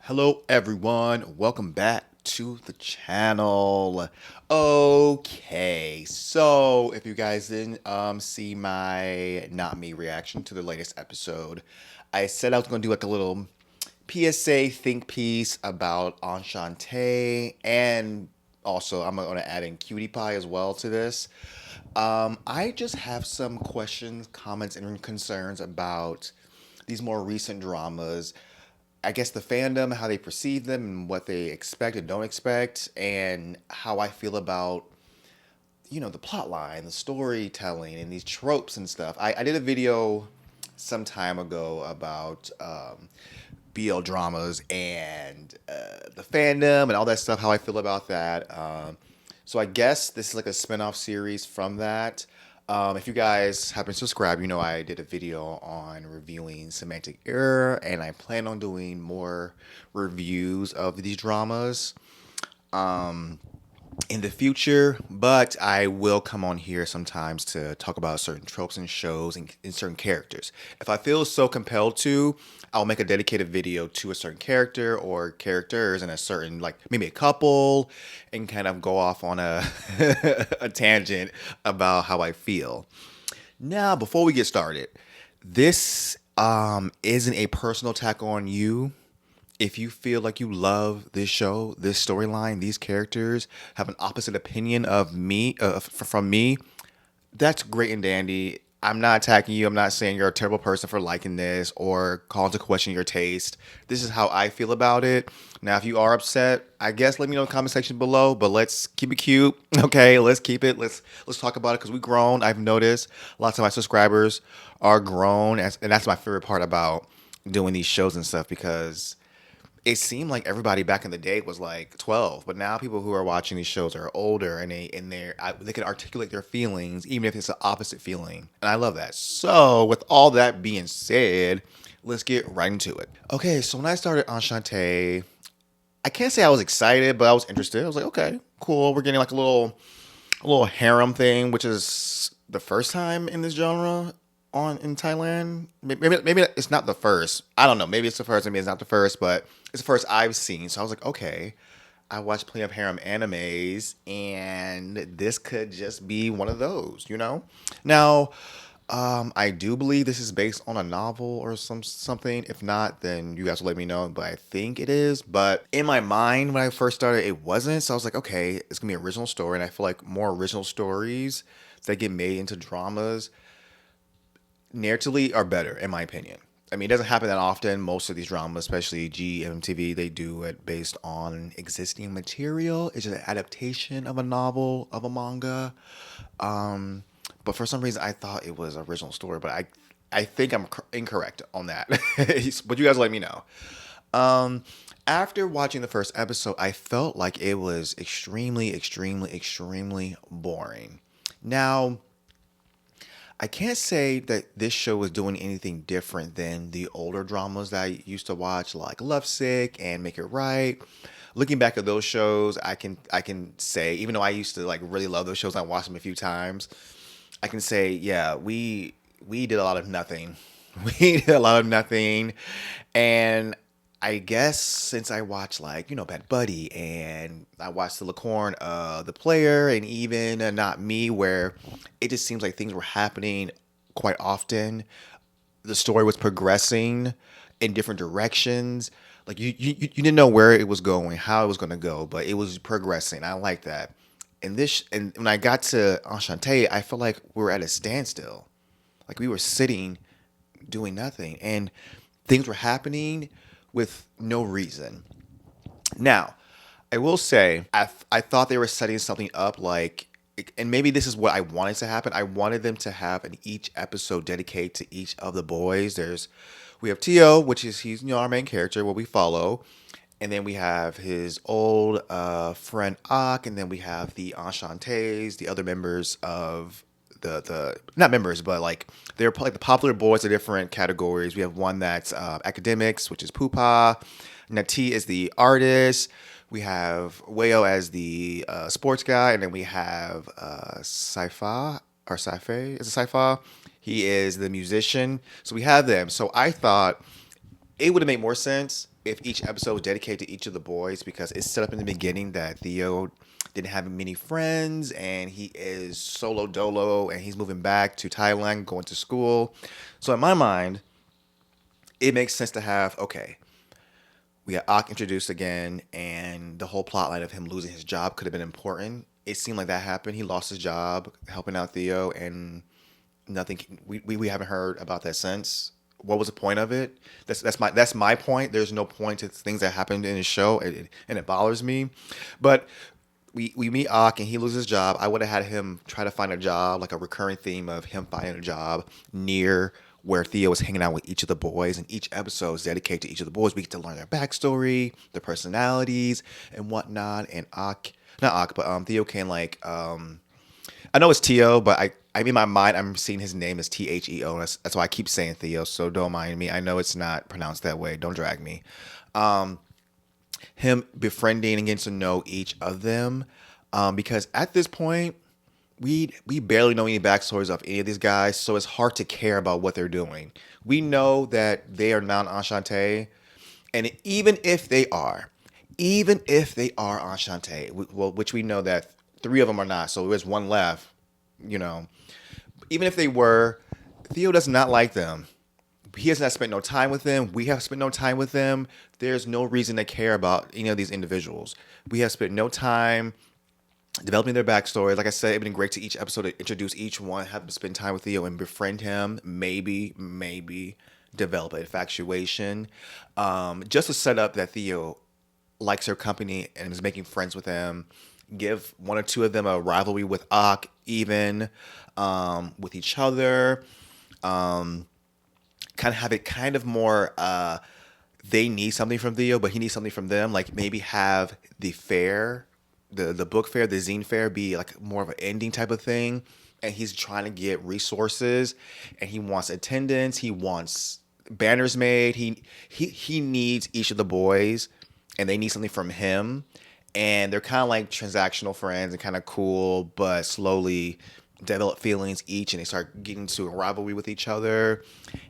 Hello, everyone. Welcome back to the channel. Okay, so if you guys didn't see my not me reaction to the latest episode, I said I was gonna do like a little PSA think piece about Enchante, and also I'm gonna add in Cutie Pie as well to this. I just have some questions, comments, and concerns about these more recent dramas. I guess the fandom, how they perceive them, and what they expect and don't expect, and how I feel about the plot line, the storytelling, and these tropes and stuff. I did a video some time ago about BL dramas and the fandom and all that stuff, how I feel about that. So I guess this is like a spin-off series from that. If you guys happen to subscribe, you know I did a video on reviewing Semantic Error, and I plan on doing more reviews of these dramas in the future, but I will come on here sometimes to talk about certain tropes and shows and certain characters. If I feel so compelled to, I'll make a dedicated video to a certain character or characters and a certain, like maybe a couple, and kind of go off on a a tangent about how I feel. Now, before we get started, this isn't a personal attack on you. If you feel like you love this show, this storyline, these characters, have an opposite opinion of me, from me, that's great and dandy. I'm not attacking you. I'm not saying you're a terrible person for liking this or calling to question your taste. This is how I feel about it. Now, if you are upset, I guess let me know in the comment section below. But let's keep it cute, okay? Let's keep it. Let's talk about it because we grown. I've noticed lots of my subscribers are grown, and that's my favorite part about doing these shows and stuff because it seemed like everybody back in the day was like 12, but now people who are watching these shows are older, and they can articulate their feelings even if it's the opposite feeling, and I love that. So with all that being said, let's get right into it. Okay, so when I started Enchante, I can't say I was excited, but I was interested. I was like, okay, cool. We're getting like a little harem thing, which is the first time in this genre on in Thailand. Maybe it's not the first. I don't know. Maybe it's the first. Maybe it's not the first, but it's the first I've seen. So I was like, okay. I watched plenty of harem animes, and this could just be one of those. Now, I do believe this is based on a novel or something. If not, then you guys will let me know. But I think it is. But in my mind, when I first started, it wasn't. So I was like, okay, it's gonna be an original story, and I feel like more original stories that get made into dramas narratively are better, in my opinion. I mean, it doesn't happen that often. Most of these dramas, especially GMMTV, they do it based on existing material. It's just an adaptation of a novel, of a manga. But for some reason, I thought it was an original story. But I think I'm incorrect on that. But you guys let me know. After watching the first episode, I felt like it was extremely, extremely, extremely boring. Now, I can't say that this show was doing anything different than the older dramas that I used to watch, like Lovesick and Make It Right. Looking back at those shows, I can say, even though I used to like really love those shows, I watched them a few times. I can say, yeah, we did a lot of nothing. We did a lot of nothing, and I guess since I watched like Bad Buddy, and I watched the Licorn, the player, and even Not Me, where it just seems like things were happening quite often. The story was progressing in different directions. Like you didn't know where it was going, how it was going to go, but it was progressing. I like that. And when I got to Enchante, I felt like we were at a standstill. Like we were sitting doing nothing, and things were happening with no reason. Now, I will say I thought they were setting something up, like, and maybe this is what I wanted to happen. I wanted them to have an each episode dedicated to each of the boys. We have Tio, which is he's our main character, what we follow. And then we have his old friend Ak, and then we have the Enchantes, the other members of the not members, but like they're like the popular boys of different categories. We have one that's academics, which is Pupa. Nati is the artist. We have Wayo as the sports guy, and then we have Saifa or Saife. Is it Saifa? He is the musician. So we have them. So I thought it would have made more sense if each episode was dedicated to each of the boys, because it's set up in the beginning that Theo didn't have many friends and he is solo dolo and he's moving back to Thailand, going to school. So in my mind, it makes sense to have, okay, we got Ak introduced again, and the whole plot line of him losing his job could have been important. It seemed like that happened. He lost his job helping out Theo, and nothing. We haven't heard about that since. What was the point of it? That's my point. There's no point to things that happened in the show, and it bothers me. But we meet Ak and he loses his job. I would have had him try to find a job, like a recurring theme of him finding a job near where Theo was hanging out with each of the boys, and each episode is dedicated to each of the boys. We get to learn their backstory, their personalities, and whatnot. And Ak, not Ak, but Theo can like I know it's Theo, but I in my mind I'm seeing his name as Theo. That's why I keep saying Theo. So don't mind me. I know it's not pronounced that way. Don't drag me. Him befriending and getting to know each of them, because at this point we barely know any backstories of any of these guys, so it's hard to care about what they're doing. We know that they are not Enchante, and even if they are Enchante, well, which we know that three of them are not, so there's one left. You know, even if they were, Theo does not like them. He has not spent no time with them. We have spent no time with them. There's no reason to care about any of these individuals. We have spent no time developing their backstory. Like I said, it'd been great to each episode to introduce each one, have them spend time with Theo and befriend him. Maybe develop an infatuation, just to set up that Theo likes her company and is making friends with him. Give one or two of them a rivalry with Ak, even with each other. Kind of have it kind of more. They need something from Theo, but he needs something from them. Like maybe have the fair, the book fair, the zine fair be like more of an ending type of thing. And he's trying to get resources, and he wants attendance. He wants banners made. He needs each of the boys, and they need something from him. And they're kind of like transactional friends and kind of cool, but slowly develop feelings each, and they start getting into a rivalry with each other,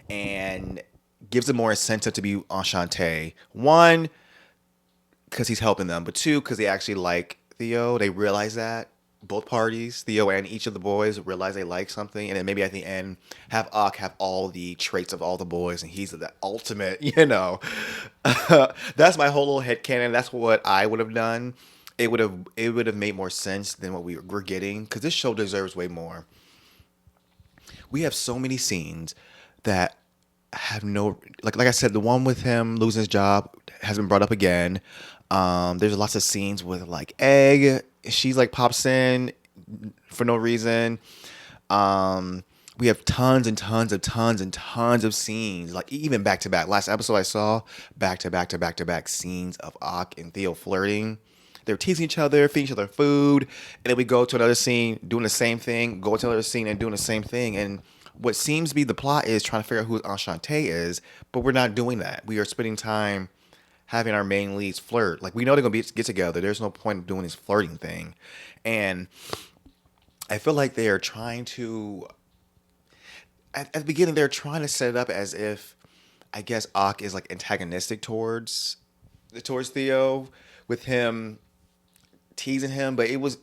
and gives them more incentive to be Enchante. One, because he's helping them, but two, because they actually like Theo. They realize that both parties, Theo and each of the boys, realize they like something, and then maybe at the end have Ak have all the traits of all the boys, and he's the ultimate, you know. That's my whole little headcanon. That's what I would have done. It would have made more sense than what we're getting, because this show deserves way more. We have so many scenes that have no, like I said, the one with him losing his job has been brought up again. There's lots of scenes with like Egg. She's like pops in for no reason. We have tons and tons of tons and tons of scenes, like even back to back. Last episode I saw back to back to back to back scenes of Ak and Theo flirting. They're teasing each other, feeding each other food, and then we go to another scene doing the same thing, go to another scene and doing the same thing. And what seems to be the plot is trying to figure out who Enchante is, but we're not doing that. We are spending time having our main leads flirt. Like we know they're gonna get together. There's no point of doing this flirting thing, and I feel like they are trying to. At the beginning, they're trying to set it up as if, I guess, Ak is like antagonistic towards Theo, with him teasing him, but it was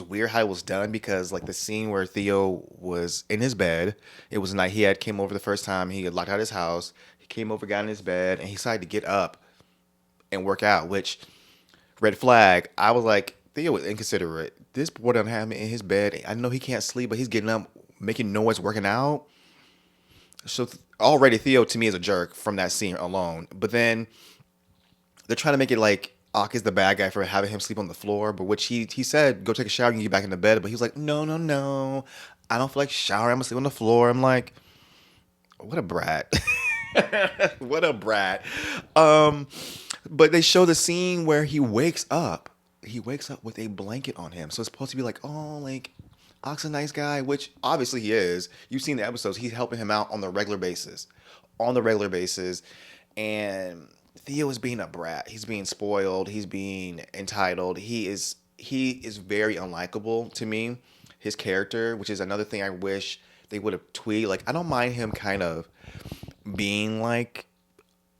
weird how it was done, because like the scene where Theo was in his bed, it was night. He had came over the first time. He had locked out his house. He came over, got in his bed, and he decided to get up and work out. Which, red flag. I was like, Theo was inconsiderate. This boy doesn't have him in his bed. I know he can't sleep, but he's getting up, making noise, working out. So already Theo to me is a jerk from that scene alone. But then they're trying to make it like Ak is the bad guy for having him sleep on the floor, but which he said, go take a shower and get back in the bed. But he was like, no, no, no. I don't feel like showering. I'm gonna sleep on the floor. I'm like, what a brat. What a brat. But they show the scene where he wakes up. He wakes up with a blanket on him. So it's supposed to be like, oh, like, Ak's a nice guy, which obviously he is. You've seen the episodes. He's helping him out on the regular basis. On the regular basis. And Theo is being a brat. He's being spoiled. He's being entitled. He is very unlikable to me. His character, which is another thing I wish they would have tweaked. Like, I don't mind him kind of being like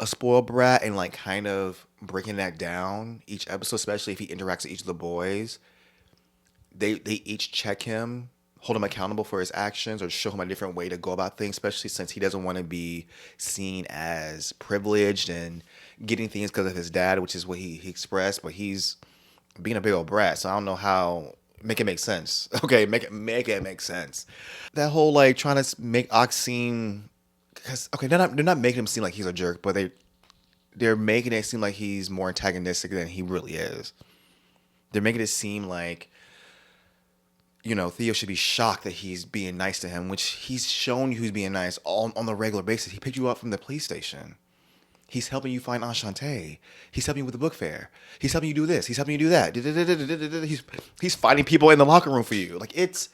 a spoiled brat and like kind of breaking that down each episode, especially if he interacts with each of the boys. They each check him, hold him accountable for his actions, or show him a different way to go about things, especially since he doesn't want to be seen as privileged and getting things because of his dad, which is what he expressed, but he's being a big old brat. So I don't know how make it make sense. Okay, make it make sense. That whole like trying to make Ox seem, because okay, they're not making him seem like he's a jerk, but they're making it seem like he's more antagonistic than he really is. They're making it seem like, Theo should be shocked that he's being nice to him, which he's shown you who's being nice all on the regular basis. He picked you up from the police station. He's helping you find Enchante. He's helping you with the book fair. He's helping you do this. He's helping you do that. He's fighting people in the locker room for you. Like it's,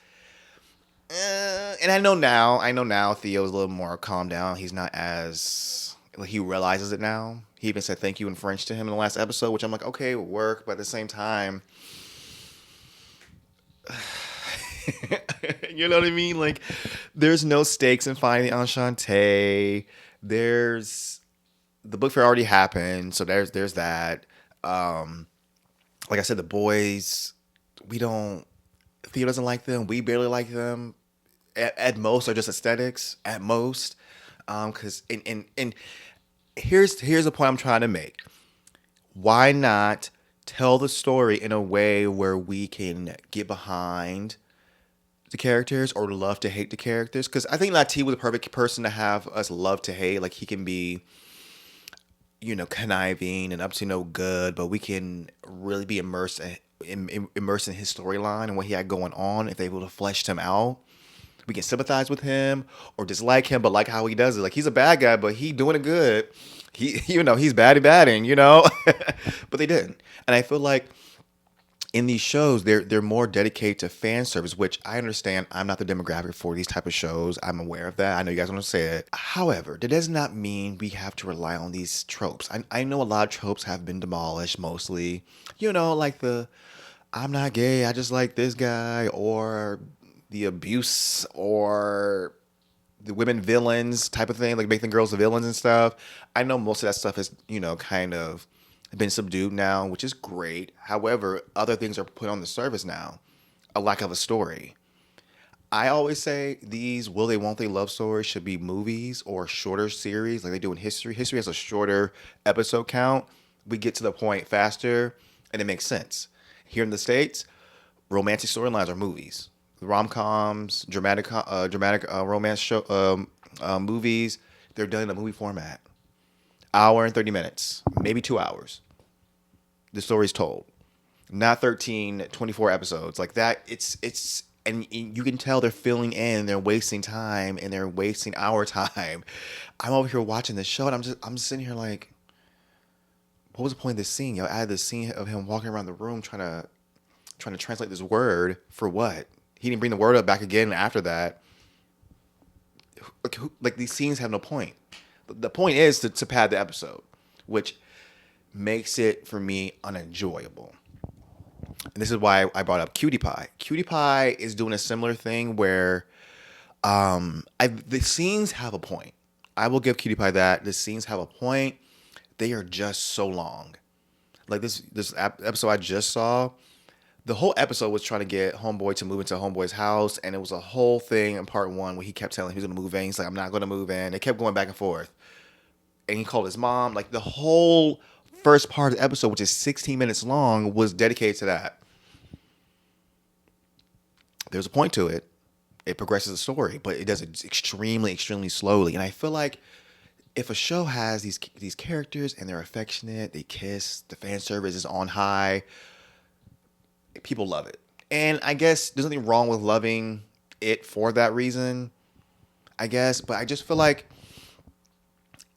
and I know now Theo's a little more calmed down. He's not as, like, he realizes it now. He even said thank you in French to him in the last episode, which I'm like, okay, it would work, but at the same time, you know what I mean? Like, there's no stakes in finding Enchante. There's the book fair already happened, so there's that. Like I said, the boys, we don't. Theo doesn't like them. We barely like them. At most, are just aesthetics. At most, because and here's the point I'm trying to make. Why not tell the story in a way where we can get behind the characters or love to hate the characters? Because I think Lati was the perfect person to have us love to hate. Like, he can be, conniving and up to no good, but we can really be immersed in his storyline and what he had going on. If they able to flesh him out, we can sympathize with him or dislike him, but like how he does it. Like, he's a bad guy, but he doing it good. He's batting, but they didn't. And I feel like in these shows, they're more dedicated to fan service, which I understand. I'm not the demographic for these type of shows. I'm aware of that. I know you guys want to say it. However, that does not mean we have to rely on these tropes. I know a lot of tropes have been demolished, mostly. Like the I'm not gay, I just like this guy, or the abuse, or the women villains type of thing, like making girls the villains and stuff. I know most of that stuff is, kind of been subdued now, which is great. However, other things are put on the surface now. A lack of a story. I always say these will they won't they love stories should be movies or shorter series like they do in history. History has a shorter episode count. We get to the point faster and it makes sense. Here in the States, romantic storylines are movies. Rom-coms, dramatic romance movies, they're done in a movie format. Hour and 30 minutes, maybe 2 hours. The story's told. Not 13, 24 episodes. Like that, and you can tell they're filling in, they're wasting time, and they're wasting our time. I'm over here watching this show, and I'm sitting here like, what was the point of this scene? I had this scene of him walking around the room trying to translate this word for what? He didn't bring the word up back again after that. Like these scenes have no point. The point is to pad the episode, which makes it, for me, unenjoyable. And this is why I brought up Cutie Pie. Cutie Pie is doing a similar thing where the scenes have a point. I will give Cutie Pie that. The scenes have a point. They are just so long. Like this episode I just saw, the whole episode was trying to get Homeboy to move into Homeboy's house, and it was a whole thing in part one where he kept telling him he was going to move in. He's like, I'm not going to move in. They kept going back and forth. And he called his mom. Like, the whole first part of the episode, which is 16 minutes long, was dedicated to that. There's a point to it. It progresses the story, but it does it extremely, extremely slowly. And I feel like if a show has these characters and they're affectionate, they kiss, the fan service is on high, people love it. And I guess there's nothing wrong with loving it for that reason, I guess. But I just feel like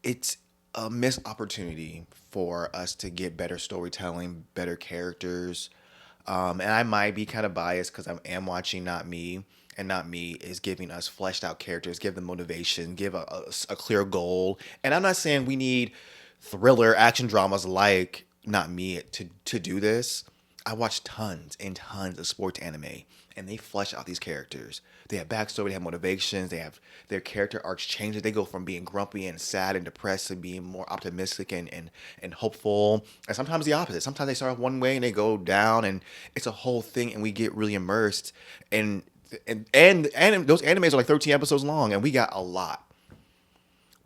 it's a missed opportunity for us to get better storytelling, better characters. And I might be kind of biased because I am watching Not Me. And Not Me is giving us fleshed out characters, give them motivation, give a clear goal. And I'm not saying we need thriller action dramas like Not Me to do this. I watch tons and tons of sports anime, and they flesh out these characters. They have backstory, they have motivations, they have their character arcs changes. They go from being grumpy and sad and depressed to being more optimistic and hopeful. And sometimes the opposite. Sometimes they start off one way and they go down, and it's a whole thing, and we get really immersed. And those animes are like 13 episodes long, and we got a lot.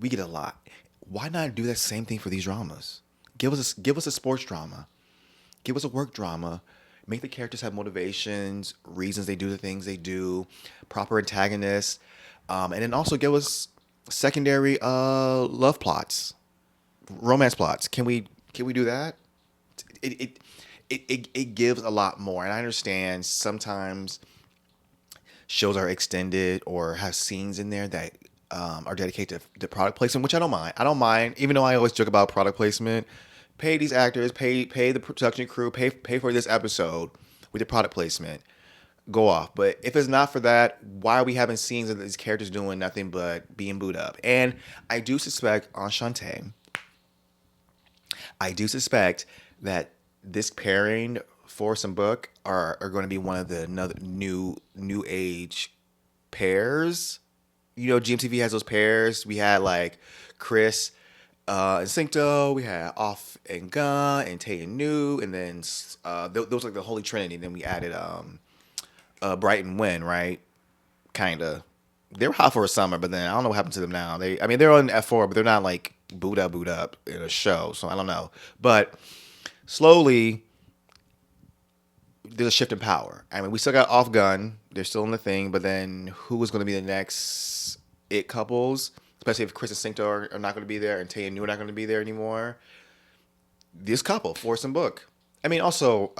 We get a lot. Why not do that same thing for these dramas? Give us a sports drama. Give us a work drama. Make the characters have motivations, reasons they do the things they do, proper antagonists, and then also give us secondary love plots, romance plots. Can we do that? It gives a lot more, and I understand sometimes shows are extended or have scenes in there that are dedicated to product placement, which I don't mind. I don't mind, even though I always joke about product placement. Pay these actors, pay the production crew, pay for this episode with the product placement. Go off. But if it's not for that, why are we having scenes of these characters doing nothing but being booed up? And I do suspect Enchante. I do suspect that this pairing, Force and Book, are going to be one of the another new age pairs. You know, GMTV has those pairs. We had like Chris and Cincto. We had Off and Gun and Tay and New, and then those like the Holy Trinity. Then we added Bright and Win, right? Kinda. They were hot for a summer, but then I don't know what happened to them now. They're on F4, but they're not like boot up in a show. So I don't know. But slowly, there's a shift in power. I mean, we still got Off Gun. They're still in the thing, but then who is going to be the next it couples? Especially if Chris and Cincto are not going to be there and Tay and New are not going to be there anymore. This couple, Force and Book. I mean, also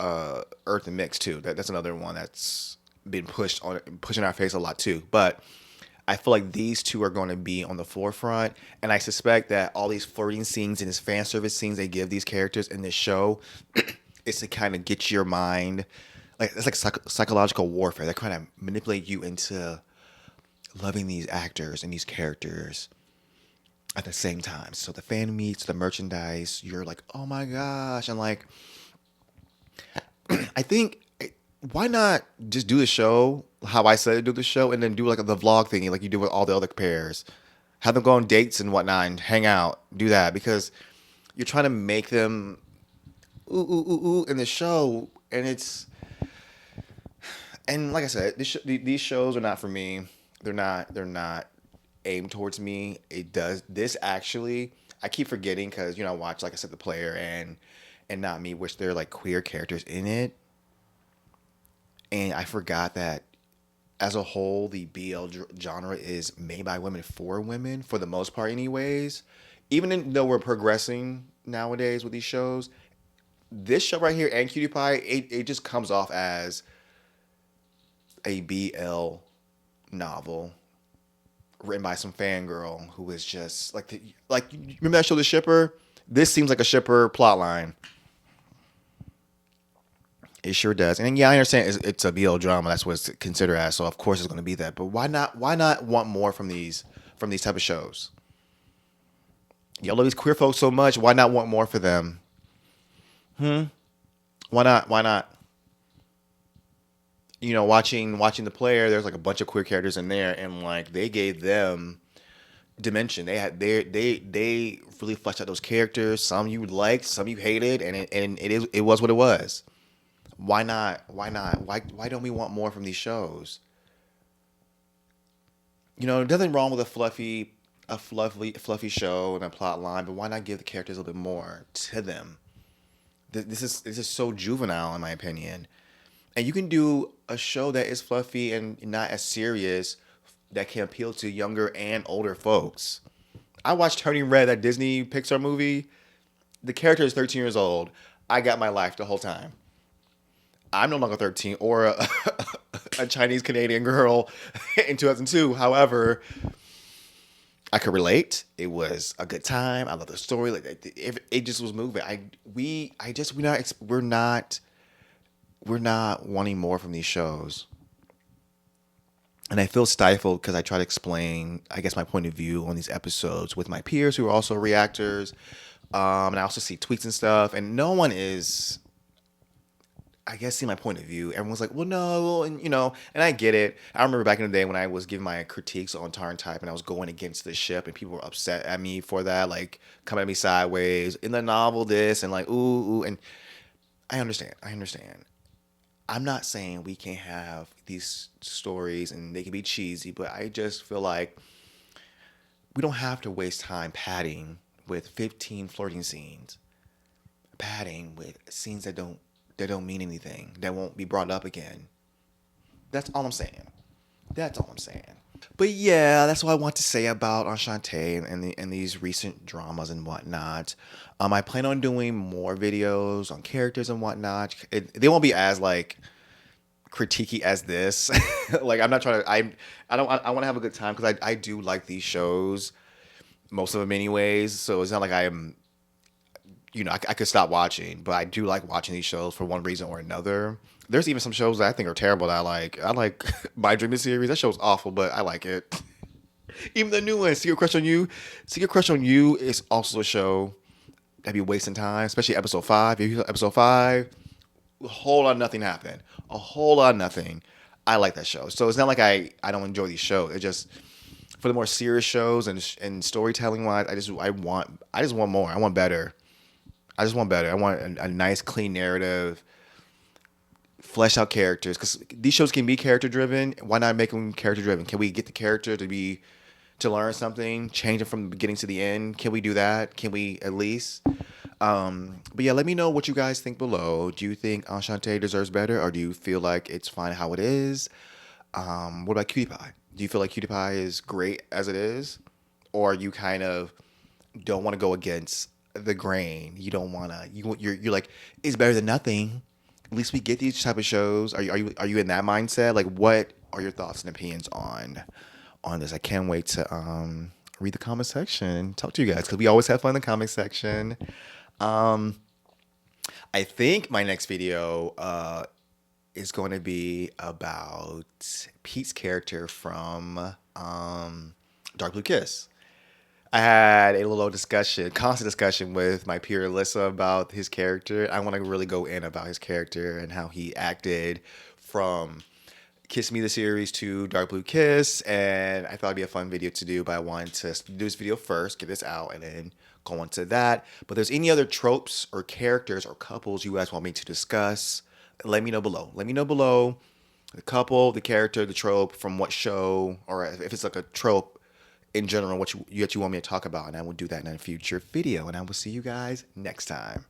Earth and Mix too. That's another one that's been pushing our face a lot too. But I feel like these two are going to be on the forefront, and I suspect that all these flirting scenes and these fan service scenes they give these characters in this show is to kind of get your mind, like it's like psychological warfare. They kind of manipulate you into loving these actors and these characters at the same time. So the fan meets, the merchandise, you're like, oh my gosh, and like, I think why not just do the show how I said to do the show, and then do like the vlog thingy like you do with all the other pairs. Have them go on dates and whatnot and hang out. Do that because you're trying to make them ooh ooh ooh ooh in the show, and it's like I said, these shows are not for me. They're not aimed towards me. It does this actually. I keep forgetting because I watch like I said the player and not me, which they're like queer characters in it. And I forgot that as a whole, the BL genre is made by women for women for the most part, anyways. Though we're progressing nowadays with these shows, this show right here and Cutie Pie, it just comes off as a BL novel written by some fangirl who is just like remember that show The Shipper? This seems like a shipper plotline. It sure does. And yeah, I understand it's a BL drama. That's what it's considered as. So of course it's going to be that. But why not want more from these type of shows? Y'all love these queer folks so much. Why not want more for them? Why not? Why not? Watching the player, there's like a bunch of queer characters in there, and like they gave them dimension. They really fleshed out those characters. Some you liked, some you hated, and it was what it was. Why not? Why don't we want more from these shows? Nothing wrong with a fluffy show and a plot line, but why not give the characters a little bit more to them? This is so juvenile in my opinion. And you can do a show that is fluffy and not as serious that can appeal to younger and older folks. I watched Turning Red, that Disney Pixar movie. The character is 13 years old. I got my life the whole time. I'm no longer 13 or a Chinese Canadian girl in 2002. However, I could relate. It was a good time. I love the story. Like it just was moving. We're not wanting more from these shows. And I feel stifled because I try to explain, I guess, my point of view on these episodes with my peers who are also reactors. And I also see tweets and stuff. And no one is I guess, see my point of view. Everyone's like, well, no, and and I get it. I remember back in the day when I was giving my critiques on Tarn Type and I was going against the ship and people were upset at me for that, like coming at me sideways in the novel, this and like, ooh, and I understand. I understand. I'm not saying we can't have these stories and they can be cheesy, but I just feel like we don't have to waste time padding with 15 flirting scenes, padding with scenes that don't mean anything, that won't be brought up again. That's all I'm saying. That's all I'm saying. But yeah, that's what I want to say about Enchante and these recent dramas and whatnot. I plan on doing more videos on characters and whatnot. They won't be as like critiquey as this. Like I'm not trying to. I don't. I want to have a good time because I do like these shows, most of them anyways. So it's not like I am. I could stop watching, but I do like watching these shows for one reason or another. There's even some shows that I think are terrible that I like. I like My Dreaming series. That show's awful, but I like it. Even the new one, Secret Crush on You. Secret Crush on You is also a show that'd be wasting time, especially episode 5. If you episode 5, a whole lot of nothing happened. A whole lot of nothing. I like that show. So it's not like I don't enjoy these shows. It just for the more serious shows and storytelling wise, I just want more. I want better. I just want better. I want a nice, clean narrative, flesh out characters. Because these shows can be character driven. Why not make them character driven? Can we get the character to learn something, change it from the beginning to the end? Can we do that? Can we at least? But yeah, let me know what you guys think below. Do you think Enchante deserves better, or do you feel like it's fine how it is? What about Cutie Pie? Do you feel like Cutie Pie is great as it is, or you kind of don't want to go against the grain? You don't want to. You're like it's better than nothing. At least we get these type of shows. Are you in that mindset? Like, what are your thoughts and opinions on this? I can't wait to read the comment section, talk to you guys because we always have fun in the comment section. Um, I think my next video is going to be about Pete's character from Dark Blue Kiss. I had a little discussion, constant discussion with my peer Alyssa about his character. I want to really go in about his character and how he acted from Kiss Me the series to Dark Blue Kiss, and I thought it'd be a fun video to do, but I wanted to do this video first, get this out, and then go into that. But there's any other tropes or characters or couples you guys want me to discuss, let me know below. Let me know below the couple, the character, the trope, from what show, or if it's like a trope in general, what you want me to talk about, and I will do that in a future video, and I will see you guys next time.